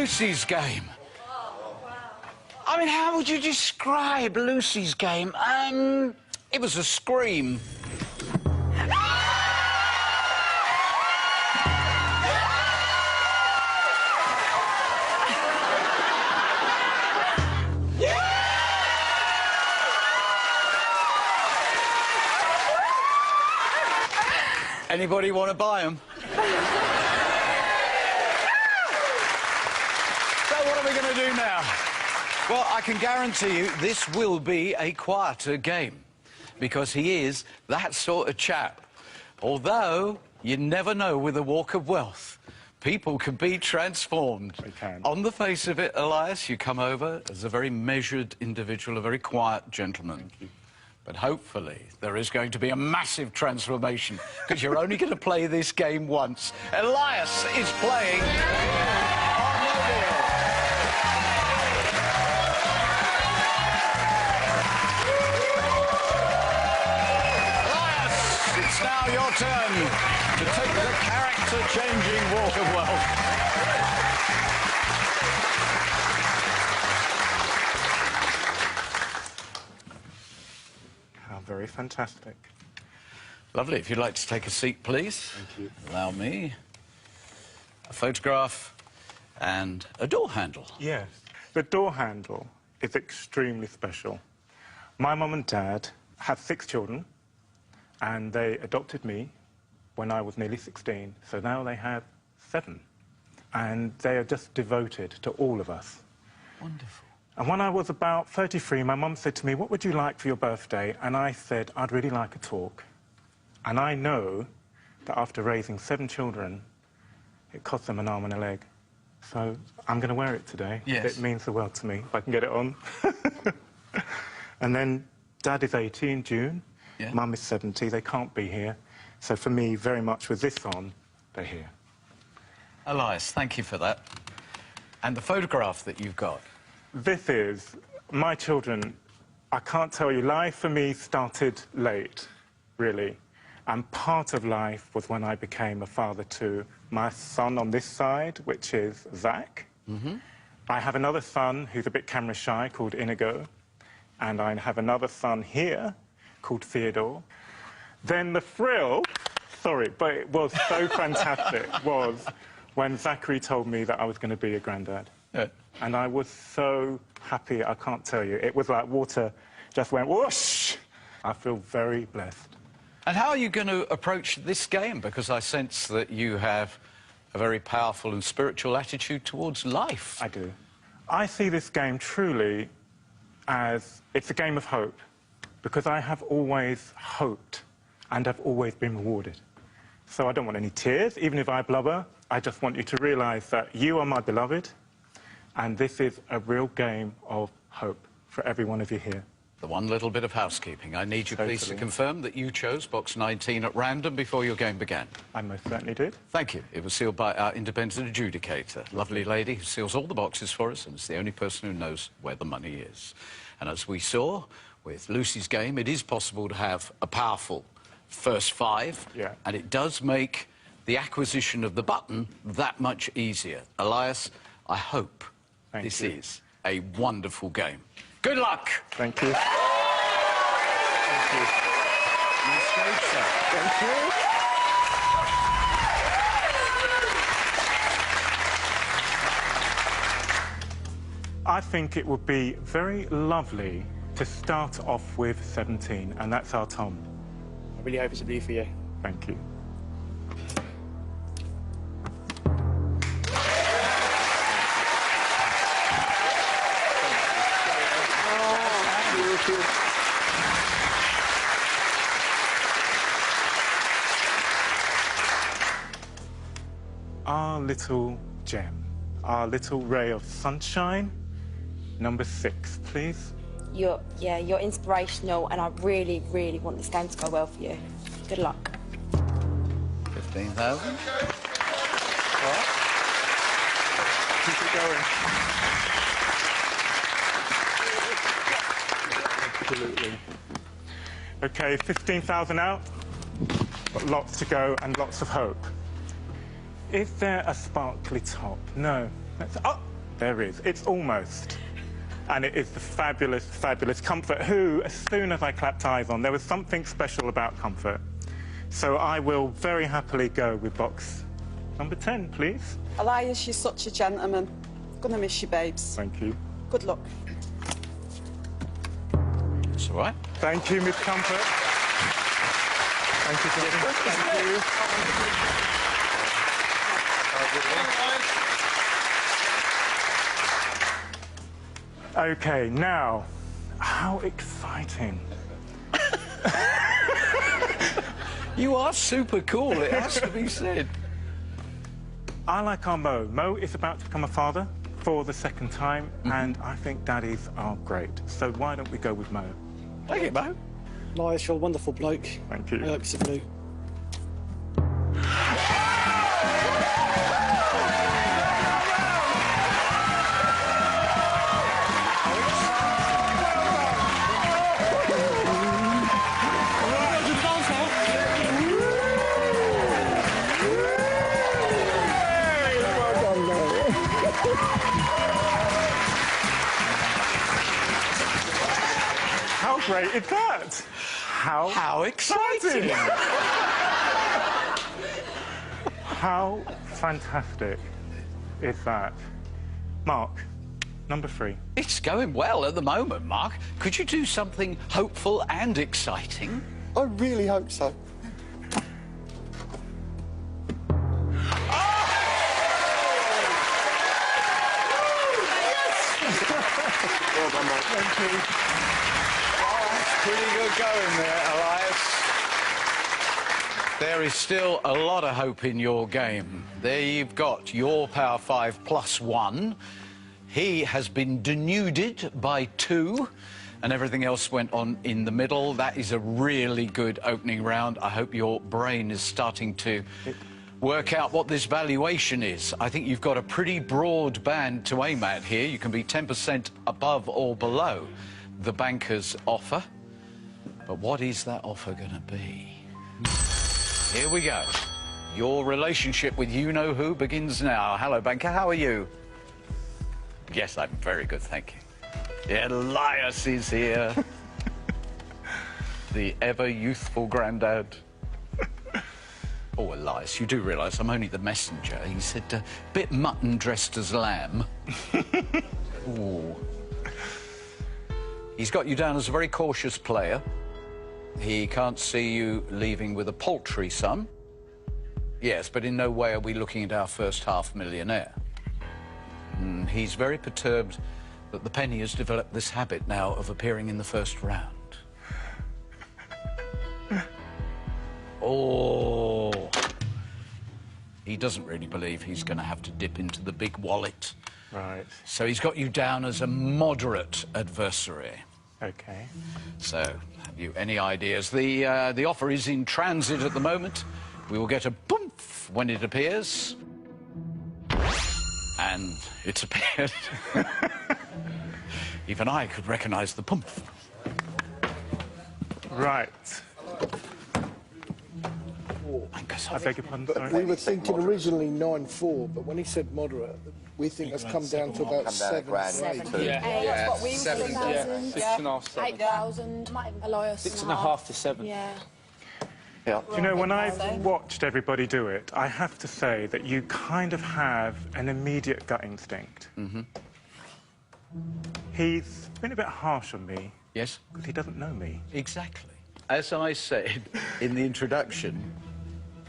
Lucy's Game. I mean, how would you describe Lucy's Game? It was a scream. Anybody want to buy them? So what are we going to do now? Well, I can guarantee you this will be a quieter game, because he is that sort of chap. Although, you never know with a walk of wealth. People can be transformed. They can. On the face of it, Elias, you come over as a very measured individual, a very quiet gentleman. Thank you. But hopefully there is going to be a massive transformation, because you're only going to play this game once. Elias is playing on Mobile. Elias, it's now your turn to take the character-changing walk of wealth. Very fantastic. Lovely. If you'd like to take a seat, please. Thank you. Allow me. A photograph and a door handle. Yes. The door handle is extremely special. My mum and dad have 6 children, and they adopted me when I was nearly 16, so now they have 7. And they are just devoted to all of us. Wonderful. And when I was about 33, my mum said to me, "What would you like for your birthday?" And I said, "I'd really like a talk." And I know that after raising 7 children, it cost them an arm and a leg. So I'm going to wear it today. Yes. It means the world to me, if I can get it on. And then Dad is 80 in June. Yeah. Mum is 70. They can't be here. So for me, very much with this on, they're here. Elias, thank you for that. And the photograph that you've got. This is my children. I can't tell you, life for me started late, really. And part of life was when I became a father to my son on this side, which is Zach. I have another son who's a bit camera shy called Inigo. And I have another son here called Theodore. Then the thrill, sorry, but it was so fantastic, was when Zachary told me that I was going to be a granddad. Yeah. And I was so happy, I can't tell you. It was like water just went whoosh. I feel very blessed. And how are you going to approach this game? Because I sense that you have a very powerful and spiritual attitude towards life. I do. I see this game truly as it's a game of hope, because I have always hoped and have always been rewarded. So I don't want any tears, even if I blubber. I just want you to realise that you are my beloved. And this is a real game of hope for every one of you here. The one little bit of housekeeping. I need you, please, to confirm that you chose box 19 at random before your game began. I most certainly did. Thank you. It was sealed by our independent adjudicator. Lovely lady who seals all the boxes for us and is the only person who knows where the money is. And as we saw with Lucy's Game, it is possible to have a powerful first 5. Yeah. And it does make the acquisition of the button that much easier. Elias, I hope this is a wonderful game. Good luck. Thank you. Thank you. Nice stage, sir. Thank you. I think it would be very lovely to start off with 17, and that's our Tom. I really hope it's a blue for you. Thank you. Our little gem, our little ray of sunshine, number 6, please. You're inspirational, and I really, really want this game to go well for you. Good luck. 15,000. What? Keep it going. Absolutely. OK, 15,000 out, but lots to go and lots of hope. Is there a sparkly top? No. Oh, There is. It's almost. And it is the fabulous, fabulous Comfort, who, as soon as I clapped eyes on, there was something special about Comfort. So I will very happily go with box number 10, please. Elias, you're such a gentleman. Gonna miss you, babes. Thank you. Good luck. It's all right. Thank you, Miss Comfort. Thank you, Jonathan. Thank you. OK, now, how exciting. You are super cool, it has to be said. I like our Mo. Mo is about to become a father for the second time, and I think daddies are great. So why don't we go with Mo? Thank you, Mo. Elias, you're a wonderful bloke. Thank you. I hope it's a blue. How great is that? How exciting! How fantastic is that? Mark, number 3. It's going well at the moment, Mark. Could you do something hopeful and exciting? I really hope so. Well done, Mark. Thank you. Pretty good going there, Elias. There is still a lot of hope in your game. There you've got your Power 5 +1. He has been denuded by 2, and everything else went on in the middle. That is a really good opening round. I hope your brain is starting to work out what this valuation is. I think you've got a pretty broad band to aim at here. You can be 10% above or below the banker's offer. But what is that offer going to be? Here we go. Your relationship with you-know-who begins now. Hello, banker. How are you? Yes, I'm very good, thank you. Elias is here. The ever-youthful granddad. Oh, Elias, you do realise I'm only the messenger. He said, bit mutton dressed as lamb. Ooh. He's got you down as a very cautious player. He can't see you leaving with a paltry sum. Yes, but in no way are we looking at our first half-millionaire. He's very perturbed that the penny has developed this habit now of appearing in the first round. Oh. He doesn't really believe he's going to have to dip into the big wallet. Right. So he's got you down as a moderate adversary. OK. So, have you any ideas? The offer is in transit at the moment. We will get a boomph when it appears. And it's appeared. Even I could recognise the boomph. Right. I beg your pardon, sorry. We were thinking originally 9.4, but when he said moderate, we think that's come down to about 7. Yeah. What we were thinking. Yeah, 6.5, 7. 8,000. Elias. 6.5 to 7. Yeah. Do you know, when I've watched everybody do it, I have to say that you kind of have an immediate gut instinct. He's been a bit harsh on me. Yes? Because he doesn't know me. Exactly. As I said in the introduction,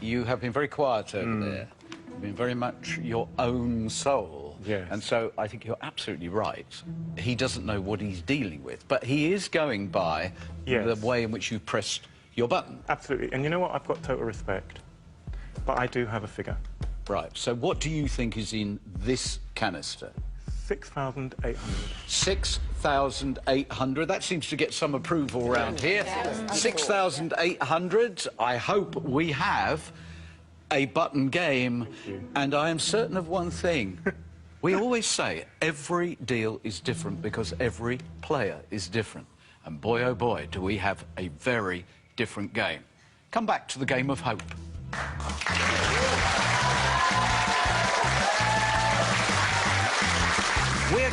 you have been very quiet over there. You've been very much your own soul. Yes. And so I think you're absolutely right. He doesn't know what he's dealing with, but he is going by the way in which you pressed your button. Absolutely. And you know what? I've got total respect. But I do have a figure. Right. So what do you think is in this canister? 6,800. 6,800. That seems to get some approval around here. 6,800. I hope we have a button game. And I am certain of one thing. We always say every deal is different because every player is different. And boy, oh boy, do we have a very different game. Come back to the game of hope.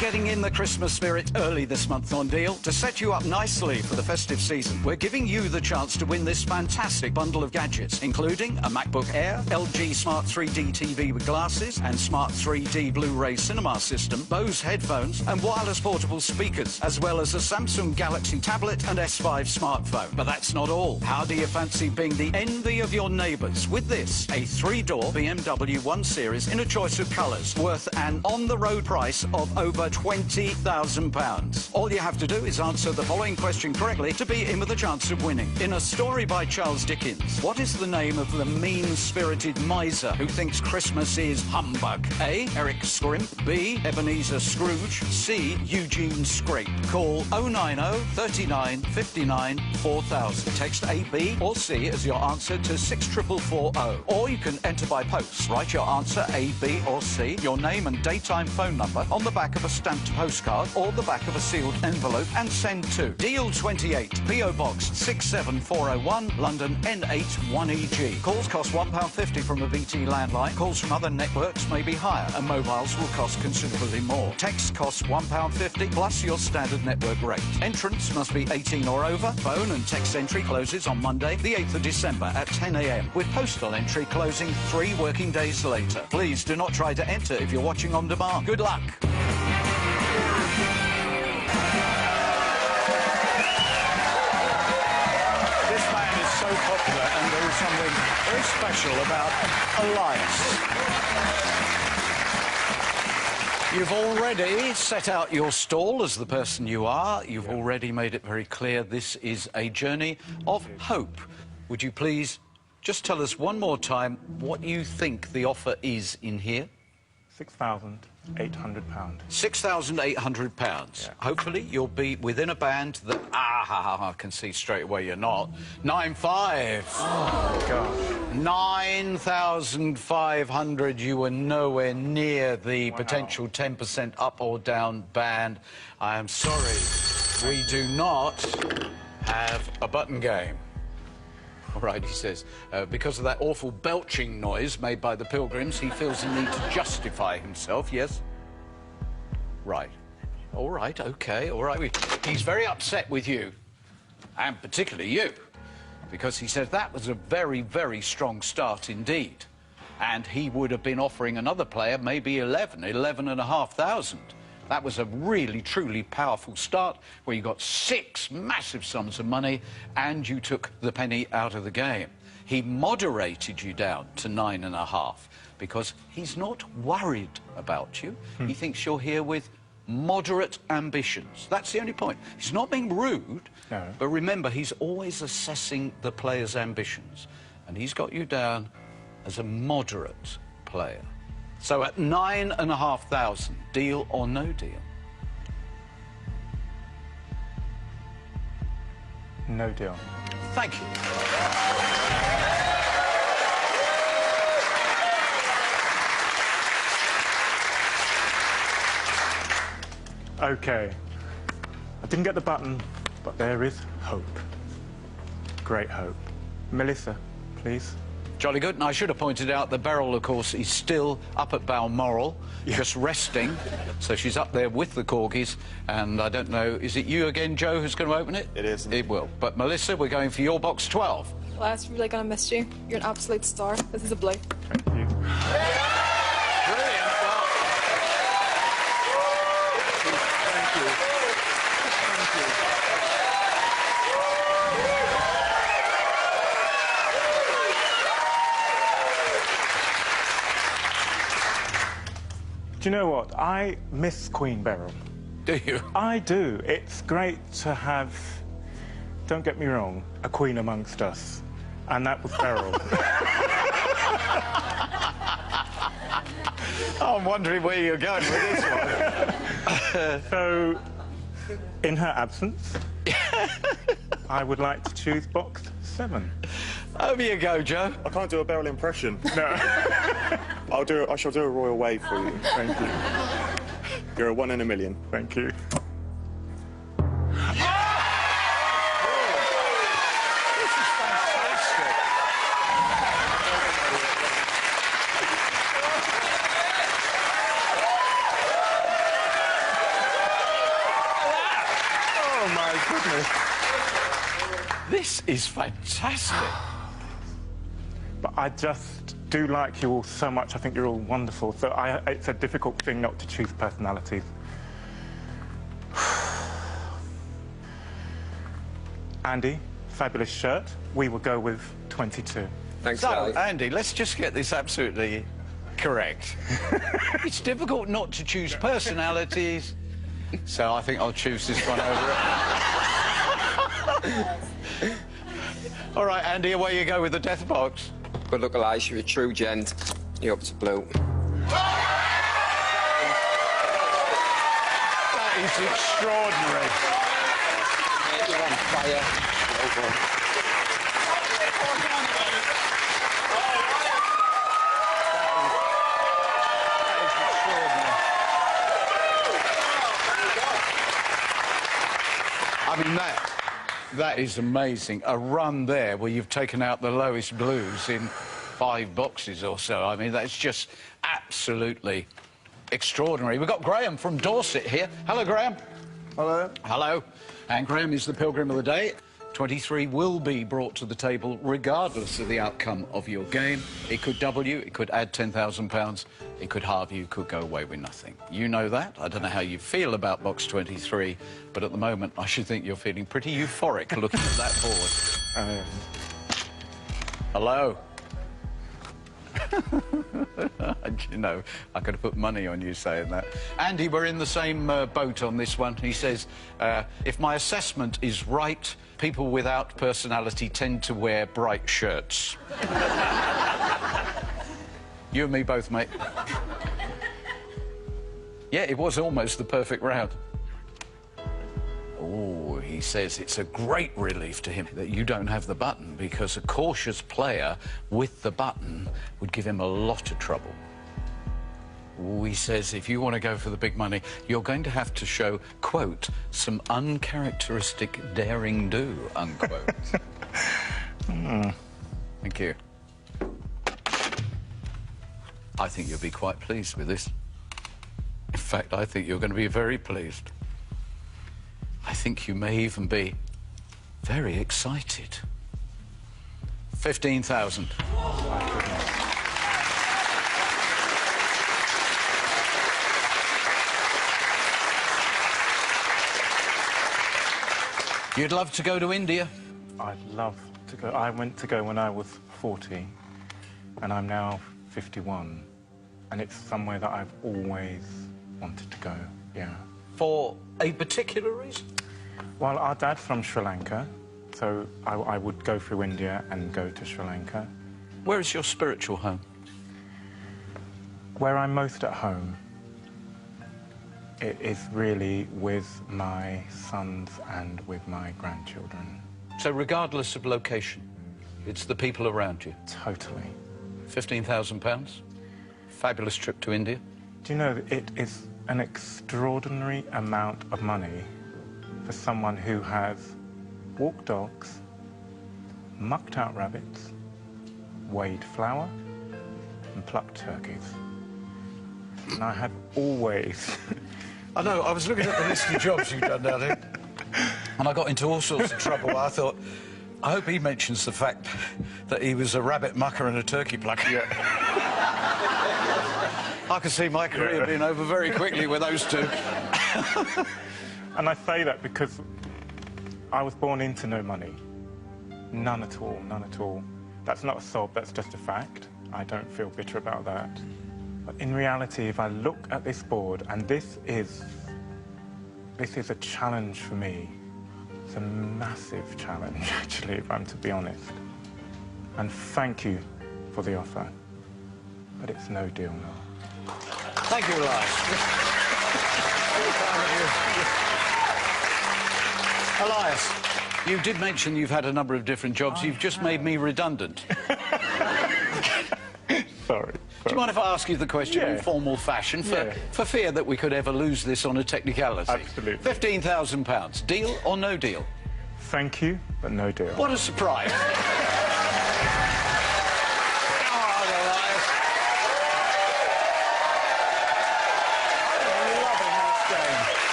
getting in the Christmas spirit early this month on Deal. To set you up nicely for the festive season, we're giving you the chance to win this fantastic bundle of gadgets, including a MacBook Air, LG Smart 3D TV with glasses and Smart 3D Blu-ray cinema system, Bose headphones and wireless portable speakers, as well as a Samsung Galaxy tablet and S5 smartphone. But that's not all. How do you fancy being the envy of your neighbours with this? A 3-door BMW 1 Series in a choice of colours, worth an on-the-road price of over £20,000. All you have to do is answer the following question correctly to be in with a chance of winning. In a story by Charles Dickens, what is the name of the mean-spirited miser who thinks Christmas is humbug? A. Eric Scrimp. B. Ebenezer Scrooge. C. Eugene Scrape. Call 090 39 59 4000. Text A, B or C as your answer to 64440. Or you can enter by post. Write your answer A, B or C, your name and daytime phone number on the back of a stamped postcard or the back of a sealed envelope and send to Deal 28, P.O. Box 67401, London N8 1EG. Calls cost £1.50 from a BT landline. Calls from other networks may be higher and mobiles will cost considerably more. Text costs £1.50 plus your standard network rate. Entrance must be 18 or over. Phone and text entry closes on Monday, the 8th of December at 10 a.m, with postal entry closing 3 working days later. Please do not try to enter if you're watching on demand. Good luck. This man is so popular, and there is something very special about Elias. You've already set out your stall as the person you are. You've already made it very clear this is a journey of hope. Would you please just tell us one more time what you think the offer is in here? £6,800. £6,800. Yeah. Hopefully you'll be within a band that, I can see straight away you're not. 9,500. Oh, gosh. 9,500. You were nowhere near the potential 10% up or down band. I am sorry. We do not have a button game. All right, he says, because of that awful belching noise made by the pilgrims, he feels the need to justify himself, yes? Right. All right, OK, all right. He's very upset with you, and particularly you, because he said that was a very, very strong start indeed. And he would have been offering another player maybe 11,500. That was a really, truly powerful start where you got 6 massive sums of money and you took the penny out of the game. He moderated you down to 9.5 because he's not worried about you. He thinks you're here with moderate ambitions. That's the only point. He's not being rude, no. But remember, he's always assessing the player's ambitions. And he's got you down as a moderate player. So at 9,500, deal or no deal? No deal. Thank you. OK. I didn't get the button, but there is hope. Great hope. Melissa, please. Jolly good. And I should have pointed out that Beryl, of course, is still up at Balmoral, just resting. So she's up there with the corgis. And I don't know, is it you again, Joe, who's going to open it? It is. It will. But, Melissa, we're going for your box 12. Elias, we're really going to miss you. You're an absolute star. This is a blue. Thank you. Brilliant. Well, thank you. Thank you. Do you know what? I miss Queen Beryl. Do you? I do. It's great to have, don't get me wrong, a queen amongst us. And that was Beryl. I'm wondering where you're going with this one. So, in her absence, I would like to choose box 7. Over you go, Joe. I can't do a Beryl impression. No. I shall do a royal wave for you. Thank you. You're a 1 in a million. Thank you. is fantastic. But I just do like you all so much. I think you're all wonderful. So it's a difficult thing not to choose personalities. Andy, fabulous shirt. We will go with 22. Thanks, So, guys. Andy, let's just get this absolutely correct. It's difficult not to choose personalities, so I think I'll choose this one over it. All right, Andy, away you go with the death box. Good luck, Elias. You're a true gent. You're up to blue. That is extraordinary. You're on fire. Well done. I mean, that is amazing. A run there where you've taken out the lowest blues in 5 boxes or so. I mean, that's just absolutely extraordinary. We've got Graham from Dorset here. Hello, Graham. Hello. Hello. And Graham is the pilgrim of the day. 23 will be brought to the table regardless of the outcome of your game. It could double you, it could add £10,000, it could halve you, could go away with nothing. You know that. I don't know how you feel about box 23, but at the moment I should think you're feeling pretty euphoric looking at that board. Hello. You know, I could have put money on you saying that. Andy, we're in the same boat on this one. He says, if my assessment is right, people without personality tend to wear bright shirts. You and me both, mate. Yeah, it was almost the perfect round. Oh, he says it's a great relief to him that you don't have the button, because a cautious player with the button would give him a lot of trouble. Oh, he says if you want to go for the big money, you're going to have to show, quote, some uncharacteristic daring do, unquote. Thank you. I think you'll be quite pleased with this. In fact, I think you're going to be very pleased. I think you may even be very excited. 15,000. You'd love to go to India? I'd love to go. I went to go when I was 40, and I'm now 51. And it's somewhere that I've always wanted to go, yeah. For a particular reason? Well, our dad's from Sri Lanka, so I would go through India and go to Sri Lanka. Where is your spiritual home? Where I'm most at home, it is really with my sons and with my grandchildren. So regardless of location, it's the people around you? Totally. £15,000? Fabulous trip to India? Do you know, it is an extraordinary amount of money for someone who has walked dogs, mucked out rabbits, weighed flour, and plucked turkeys. And I have always... I know, I was looking at the list of jobs you've done down here, and I got into all sorts of trouble. I thought, I hope he mentions the fact that he was a rabbit mucker and a turkey plucker. Yeah. I could see my career being over very quickly with those two. And I say that because I was born into no money. None at all, none at all. That's not a sob, that's just a fact. I don't feel bitter about that. But in reality, if I look at this board, and this is a challenge for me. It's a massive challenge, actually, if I'm to be honest. And thank you for the offer, but it's no deal now. Thank you, Elias. Elias, you did mention you've had a number of different jobs. You've just made me redundant. Sorry. Do you mind if I ask you the question in formal fashion for fear that we could ever lose this on a technicality? Absolutely. £15,000. Deal or no deal? Thank you, but no deal. What a surprise.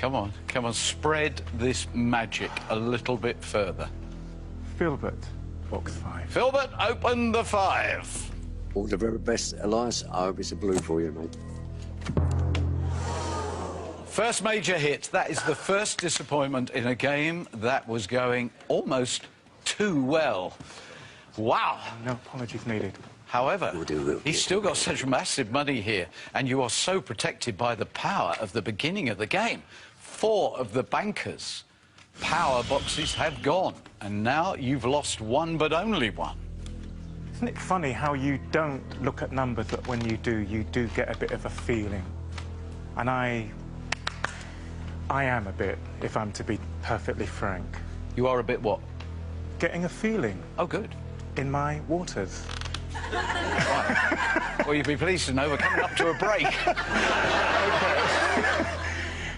Come on, come on, spread this magic a little bit further. Filbert, box 5. Filbert, open the 5. All the very best, Elias. I hope it's a blue for you, mate. First major hit. That is the first disappointment in a game that was going almost too well. Wow. No apologies needed. However, he's still got such massive money here, and you are so protected by the power of the beginning of the game. 4 of the bankers' power boxes have gone, and now you've lost one, but only one. Isn't it funny how you don't look at numbers, but when you do get a bit of a feeling? And I am a bit, if I'm to be perfectly frank. You are a bit what? Getting a feeling. Oh, good. In my waters. Right. Well, you'd be pleased to know we're coming up to a break.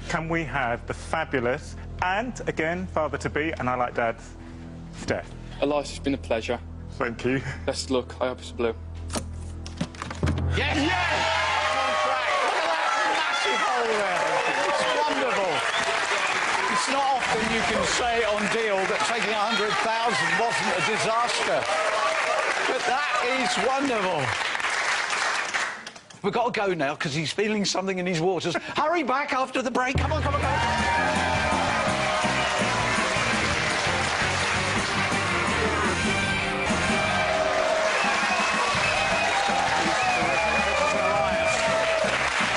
Can we have the fabulous and, again, father-to-be, and I like Dad's, Steph? Elias, it's been a pleasure. Thank you. Best of luck. I hope it's blue. Yes! Yes! On track. Look at that massive hole there. It's wonderful. It's not often you can say on deal that taking 100,000 wasn't a disaster. But that is wonderful. We've got to go now because he's feeling something in his waters. Hurry back after the break. Come on, come on, come on.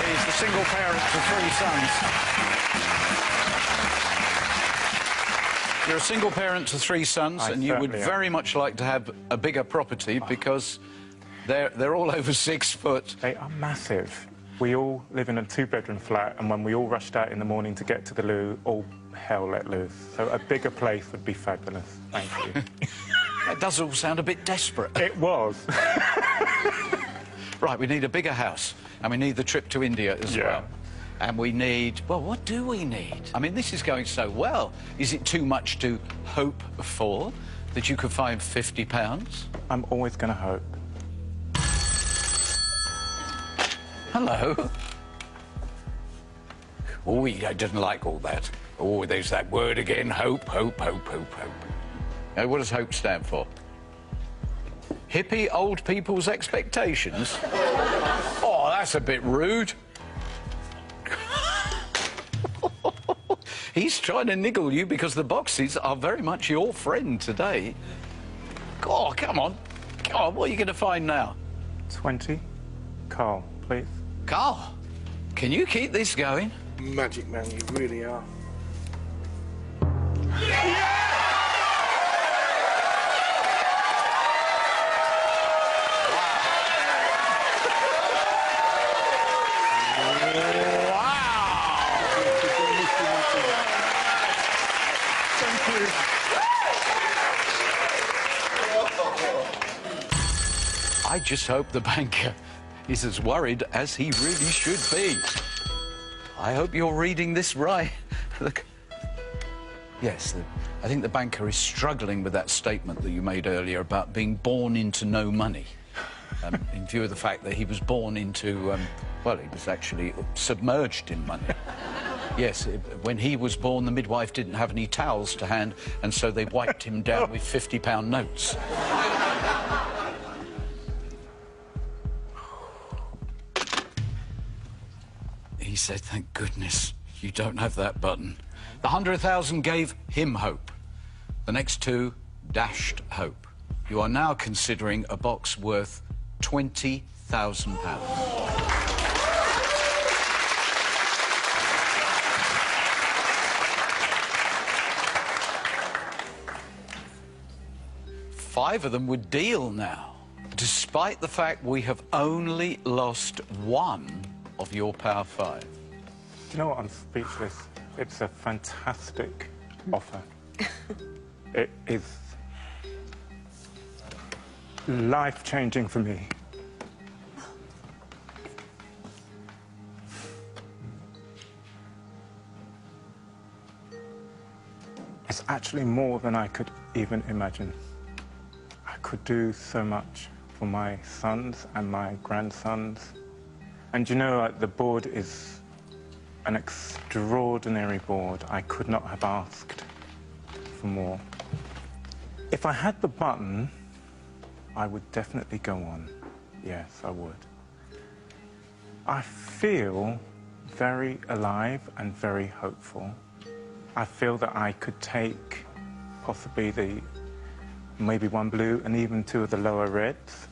He's the single parent to 3 sons. You're a single parent to 3 sons, and you would very much like to have a bigger property because they're all over 6 foot. They are massive. We all live in a 2-bedroom flat, and when we all rushed out in the morning to get to the loo, all hell let loose. So a bigger place would be fabulous. Thank you. That does all sound a bit desperate. It was. Right, we need a bigger house, and we need the trip to India as well. And we need... Well, what do we need? I mean, this is going so well. Is it too much to hope for that you could find £50? I'm always going to hope. Hello. Oh, he didn't like all that. Oh, there's that word again. Hope, hope, hope, hope, hope. Now, what does hope stand for? Hippie old people's expectations? Oh, that's a bit rude. He's trying to niggle you because the boxes are very much your friend today. Oh, come on. Come on, what are you going to find now? 20. Carl, please. Carl, can you keep this going? Magic, man, you really are. I just hope the banker is as worried as he really should be. I hope you're reading this right. Look. Yes, I think the banker is struggling with that statement that you made earlier about being born into no money. In view of the fact that he was born into, well, he was actually submerged in money. Yes, when he was born, the midwife didn't have any towels to hand, and so they wiped him down with £50 notes. He said, thank goodness you don't have that button. The 100,000 gave him hope. The next 2 dashed hope. You are now considering a box worth £20,000. Five of them would deal now, despite the fact we have only lost 1 of your Power 5. You know what? I'm speechless. It's a fantastic offer. It is life-changing for me. It's actually more than I could even imagine. I could do so much for my sons and my grandsons. And you know, the board is an extraordinary board. I could not have asked for more. If I had the button, I would definitely go on. Yes, I would. I feel very alive and very hopeful. I feel that I could take possibly maybe one blue and even two of the lower reds,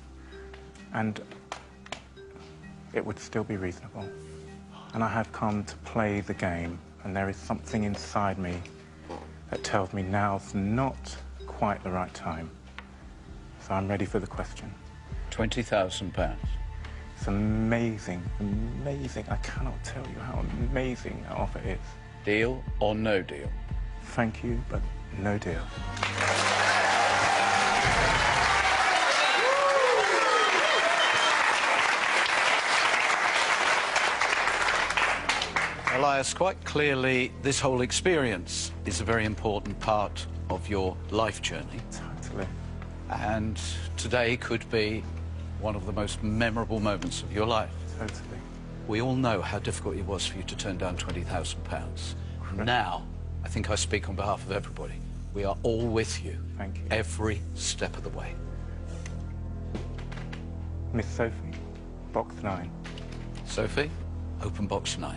and it would still be reasonable. And I have come to play the game, and there is something inside me that tells me now's not quite the right time. So I'm ready for the question. £20,000. It's amazing, amazing. I cannot tell you how amazing that offer is. Deal or no deal? Thank you, but no deal. Elias, quite clearly, this whole experience is a very important part of your life journey. Totally. And today could be one of the most memorable moments of your life. Totally. We all know how difficult it was for you to turn down £20,000. Now, I think I speak on behalf of everybody. We are all with you. Thank you. Every step of the way. Miss Sophie, box 9. Sophie, open box 9.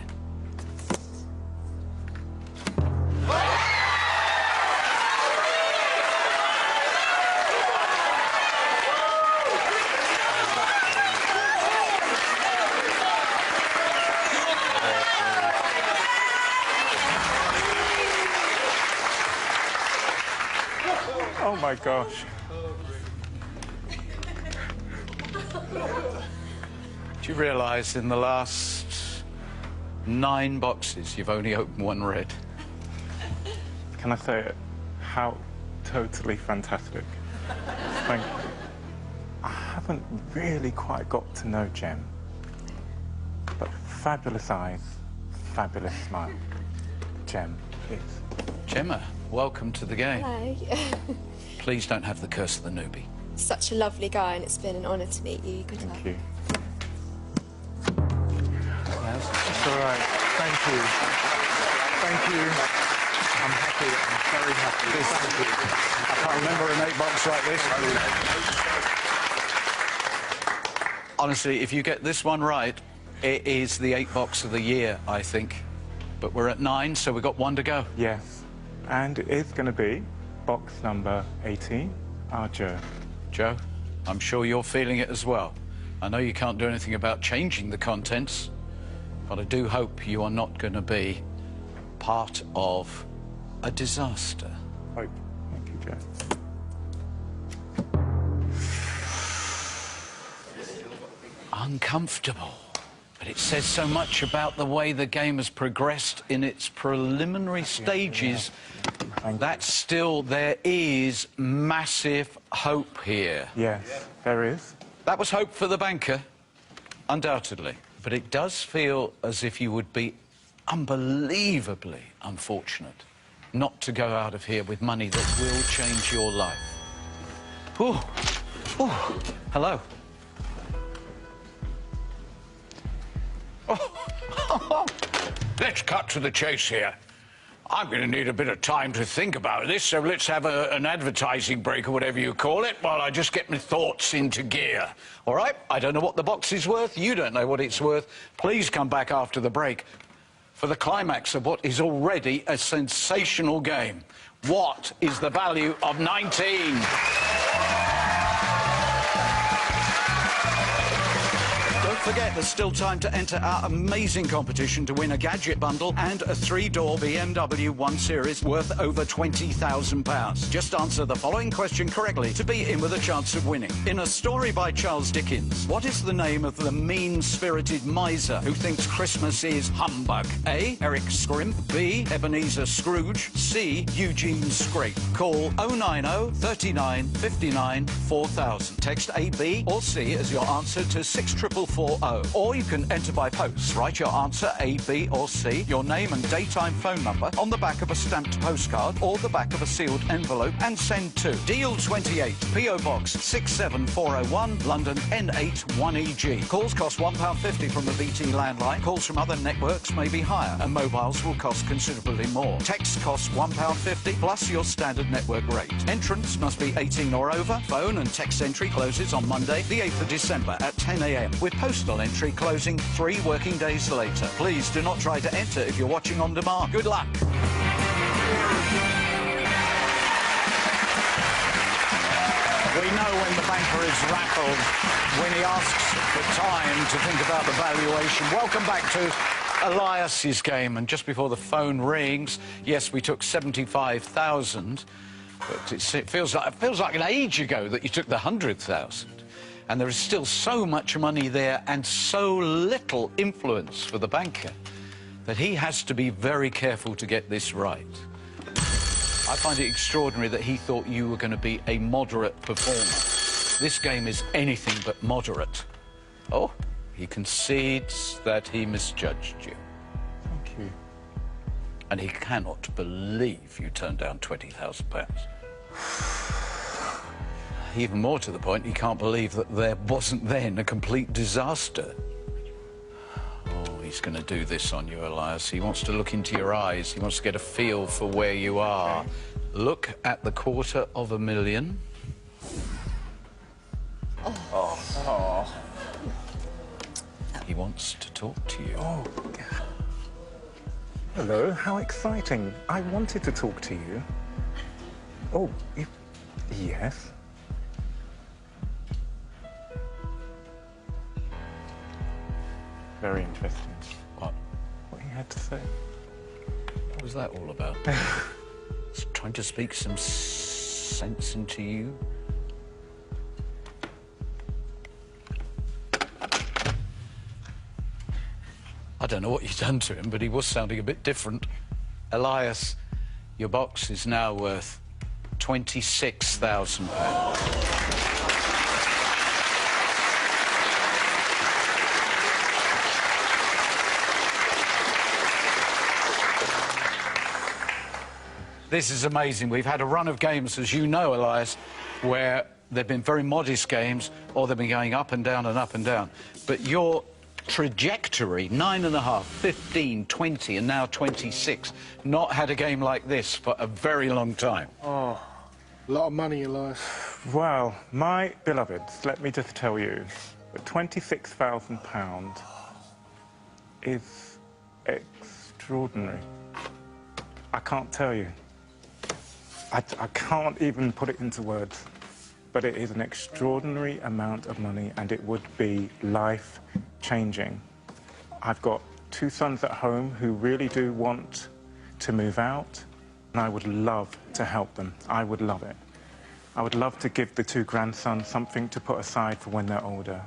Oh my gosh. Do you realise in the last 9 boxes you've only opened 1 red? Can I say it? How totally fantastic. Thank you. I haven't really quite got to know Jem, but fabulous eyes, fabulous smile. Jem, please. Gemma, welcome to the game. Hello. Please don't have the curse of the newbie. Such a lovely guy, and it's been an honour to meet you. Good luck. Thank you. It's all right. Thank you. Thank you. I'm happy. I'm very happy. Thank you. I can't remember an 8 box like this. Honestly, if you get this one right, it is the 8 box of the year, I think. But we're at 9, so we've got 1 to go. Yes. And it is going to be box number 18, our Joe. Joe, I'm sure you're feeling it as well. I know you can't do anything about changing the contents, but I do hope you are not going to be part of a disaster. Hope. Thank you, Joe. Uncomfortable. But it says so much about the way the game has progressed in its preliminary stages. That still, there is massive hope here. Yes, there is. That was hope for the banker, undoubtedly. But it does feel as if you would be unbelievably unfortunate not to go out of here with money that will change your life. Ooh. Ooh. Hello. Oh. Let's cut to the chase here. I'm going to need a bit of time to think about this, so let's have an advertising break or whatever you call it while I just get my thoughts into gear. All right? I don't know what the box is worth. You don't know what it's worth. Please come back after the break for the climax of what is already a sensational game. What is the value of 19? Don't forget, there's still time to enter our amazing competition to win a gadget bundle and a 3-door BMW 1 Series worth over £20,000. Just answer the following question correctly to be in with a chance of winning. In a story by Charles Dickens, what is the name of the mean-spirited miser who thinks Christmas is humbug? A. Eric Scrimp. B. Ebenezer Scrooge. C. Eugene Scrape. Call 090 39 59 4000. Text A, B or C as your answer to 644 440. Or you can enter by post. Write your answer A, B or C, your name and daytime phone number on the back of a stamped postcard or the back of a sealed envelope and send to Deal 28, P.O. Box 67401, London N8 1EG. Calls cost £1.50 from the BT landline. Calls from other networks may be higher and mobiles will cost considerably more. Text costs £1.50 plus your standard network rate. Entrance must be 18 or over. Phone and text entry closes on Monday, the 8th of December at 10 a.m, with postal entry closing 3 working days later. Please do not try to enter if you're watching on demand. Good luck. We know when the banker is rattled, when he asks for time to think about the valuation. Welcome back to Elias's game. And just before the phone rings, yes, we took 75,000, but it feels like an age ago that you took the 100,000. And there is still so much money there and so little influence for the banker that he has to be very careful to get this right. I find it extraordinary that he thought you were going to be a moderate performer. This game is anything but moderate. Oh, he concedes that he misjudged you. Thank you. And he cannot believe you turned down £20,000. Even more to the point, he can't believe that there wasn't then a complete disaster. Oh, he's going to do this on you, Elias. He wants to look into your eyes. He wants to get a feel for where you are. Look at the $250,000. Oh. He wants to talk to you. Oh. Hello, how exciting. I wanted to talk to you. Oh, yes. Very interesting. What? What he had to say. What was that all about? He's trying to speak some sense into you. I don't know what you've done to him, but he was sounding a bit different. Elias, your box is now worth £26,000. This is amazing. We've had a run of games, as you know, Elias, where they've been very modest games, or they've been going up and down and up and down. But your trajectory, 9.5, 15, 20, and now 26, not had a game like this for a very long time. Oh, a lot of money, Elias. Well, my beloveds, let me just tell you that £26,000 is extraordinary. I can't tell you. I can't even put it into words, but it is an extraordinary amount of money and it would be life-changing. I've got 2 sons at home who really do want to move out, and I would love to help them. I would love it. I would love to give the 2 grandsons something to put aside for when they're older.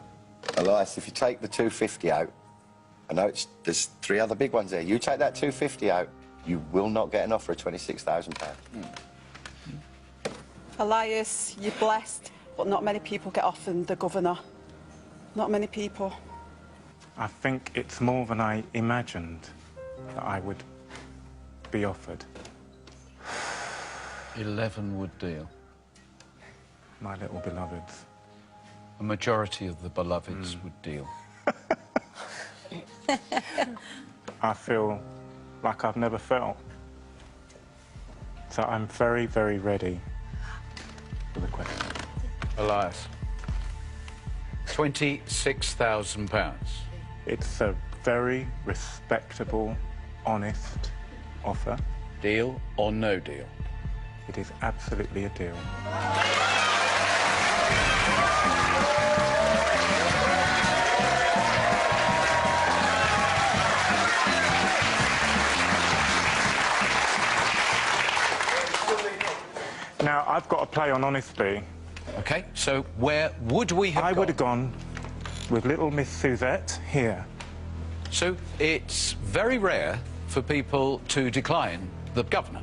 Elias, if you take the 250 out, I know there's 3 other big ones there. You take that 250 out, you will not get an offer of £26,000. Elias, you're blessed, but not many people get offered the governor. Not many people. I think it's more than I imagined that I would be offered. 11 would deal. My little beloveds. A majority of the beloveds would deal. I feel like I've never felt. So I'm very, very ready for the question. Elias, £26,000. It's a very respectable, honest offer. Deal or no deal? It is absolutely a deal. Now, I've got to play on honesty. OK, so where would we have gone? I would have gone with little Miss Suzette here. So it's very rare for people to decline the governor.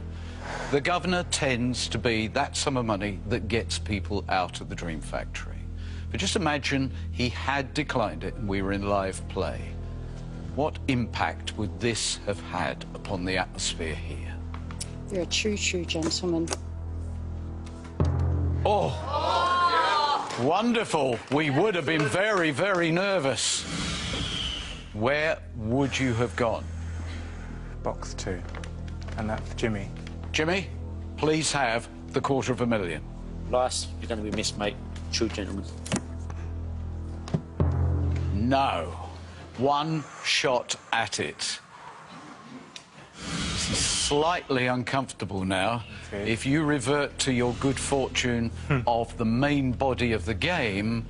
The governor tends to be that sum of money that gets people out of the dream factory. But just imagine he had declined it and we were in live play. What impact would this have had upon the atmosphere here? You're a true gentleman. Oh! Wonderful. We would have been very, very nervous. Where would you have gone? Box 2. And that's Jimmy. Jimmy, please have the $250,000. Elias, you're going to be missed, mate. True gentleman. No. One shot at it. This is slightly uncomfortable now. Okay. If you revert to your good fortune of the main body of the game,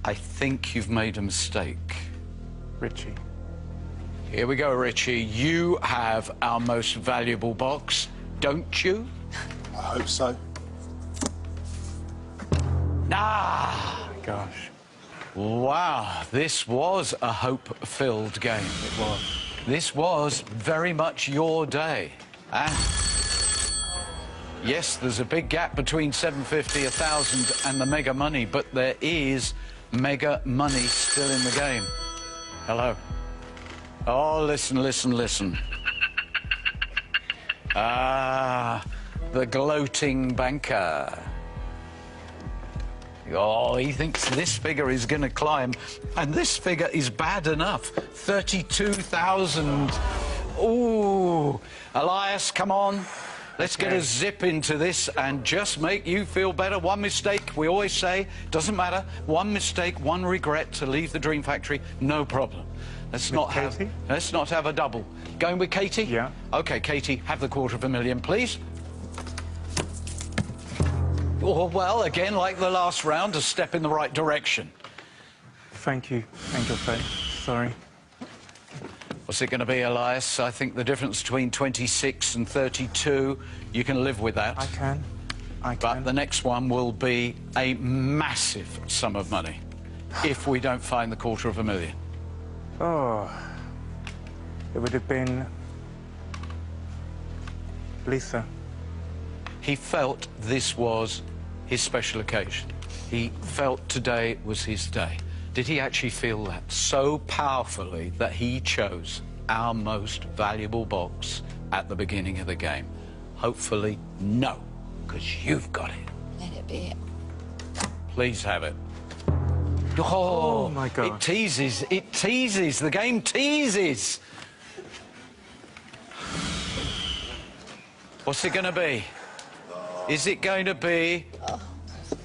I think you've made a mistake. Richie. Here we go, Richie. You have our most valuable box, don't you? I hope so. Ah! Oh my gosh. Wow, this was a hope-filled game. It was. This was very much your day. Yes, there's a big gap between 750, 1,000 and the mega money, but there is mega money still in the game. Hello. Oh, listen, listen, listen. Ah, the gloating banker. Oh, he thinks this figure is going to climb, and this figure is bad enough. 32,000. Ooh. Elias, come on. Let's get a zip into this and just make you feel better. One mistake, we always say, doesn't matter. One mistake, one regret to leave the Dream Factory, no problem. Let's not have a double. Going with Katie? Yeah. OK, Katie, have the $250,000, please. Oh, well, again, like the last round, a step in the right direction. Thank you. Angel Face. Sorry. What's it going to be, Elias? I think the difference between 26 and 32, you can live with that. I can. But the next one will be a massive sum of money if we don't find the $250,000. Oh. It would have been Lisa. He felt this was his special occasion. He felt today was his day. Did he actually feel that so powerfully that he chose our most valuable box at the beginning of the game? Hopefully, no, because you've got it. Let it be. Please have it. Oh, my God. It teases, the game teases. What's it going to be? Is it going to be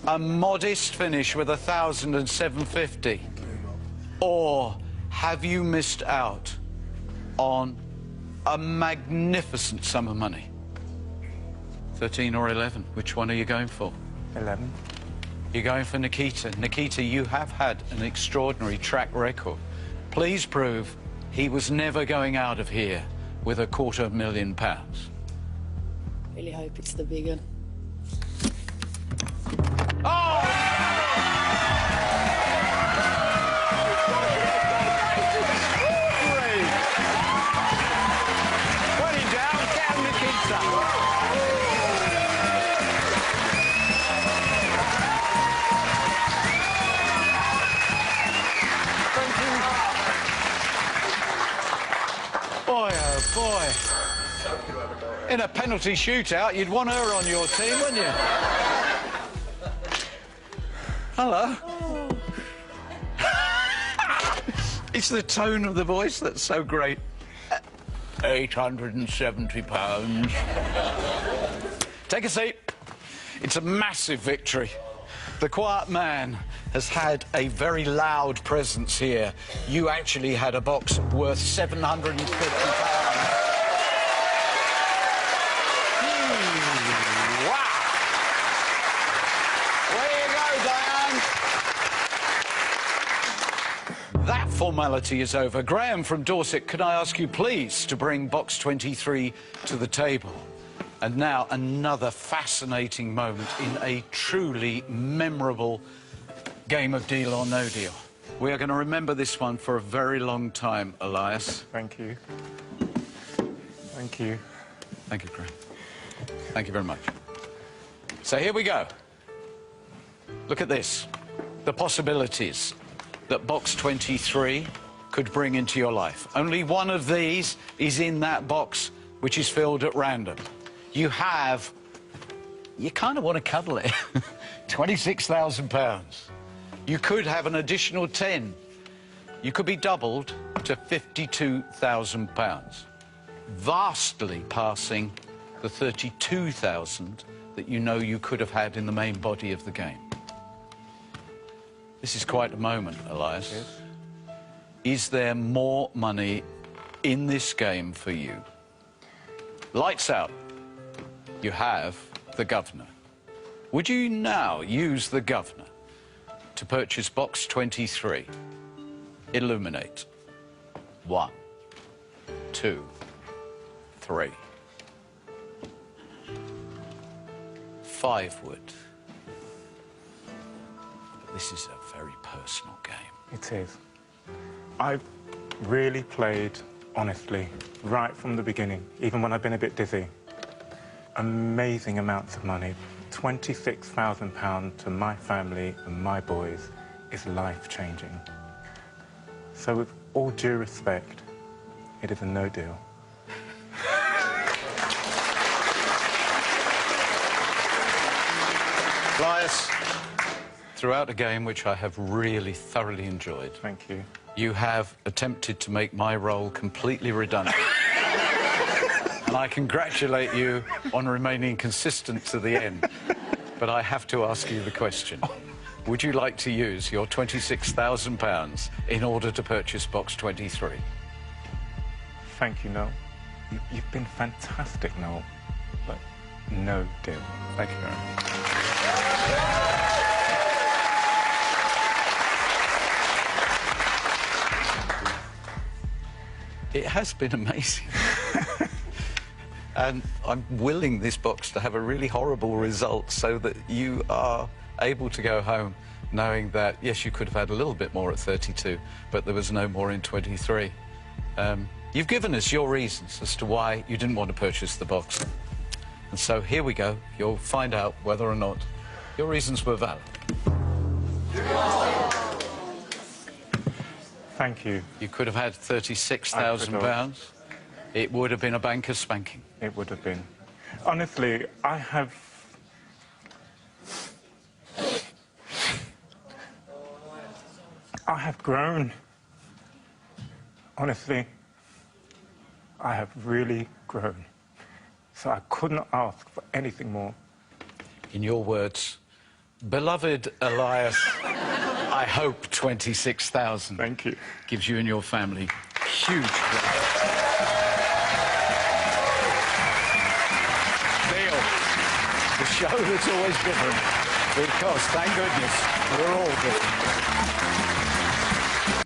a modest finish with 1,000 and 750? Or have you missed out on a magnificent sum of money? 13 or 11? Which one are you going for? 11. You're going for Nikita. Nikita, you have had an extraordinary track record. Please prove he was never going out of here with £250,000. Really hope it's the big one. Oh! Great. 20 down, get Nikita. Boy, oh boy. In a penalty shootout, you'd want her on your team, wouldn't you? Hello. It's the tone of the voice that's so great. £870. Take a seat. It's a massive victory. The quiet man has had a very loud presence here. You actually had a box worth £750. Wow! There you go, Diane. That formality is over. Graham from Dorset, can I ask you please to bring box 23 to the table? And now another fascinating moment in a truly memorable game of Deal or No Deal. We are going to remember this one for a very long time, Elias. Thank you. Thank you. Thank you, Graham. Thank you very much. So here we go. Look at this. the possibilities that box 23 could bring into your life. Only one of these is in that box, which is filled at random. You kind of want to cuddle it, £26,000. You could have an additional 10. You could be doubled to £52,000, vastly passing the 32,000 that you know you could have had in the main body of the game. This is quite a moment, Elias. Yes. Is there more money in this game for you? Lights out. You have the governor. Would you now use the governor to purchase box 23? Illuminate. 1, 2, 3. 5 would. But this is a very personal game. It is. I've really played honestly right from the beginning, even when I've been a bit dizzy. Amazing amounts of money. £26,000 to my family and my boys is life-changing. So with all due respect, it is a no deal. Elias, throughout a game which I have really thoroughly enjoyed. Thank you. You have attempted to make my role completely redundant. And I congratulate you on remaining consistent to the end. But I have to ask you the question. Would you like to use your £26,000 in order to purchase box 23? Thank you, Noel. You've been fantastic, Noel. But no deal. Thank you very much. It has been amazing. And I'm willing this box to have a really horrible result so that you are able to go home knowing that, yes, you could have had a little bit more at 32, but there was no more in 23. You've given us your reasons as to why you didn't want to purchase the box. And so here we go. You'll find out whether or not your reasons were valid. Thank you. You could have had £36,000. It would have been a banker's spanking. It would have been. Honestly, I have grown. Honestly, I have really grown. So I couldn't ask for anything more. In your words, beloved Elias, I hope 26,000. Thank you. Gives you and your family huge pleasure. Neil, the show that's always different, because thank goodness we're all different.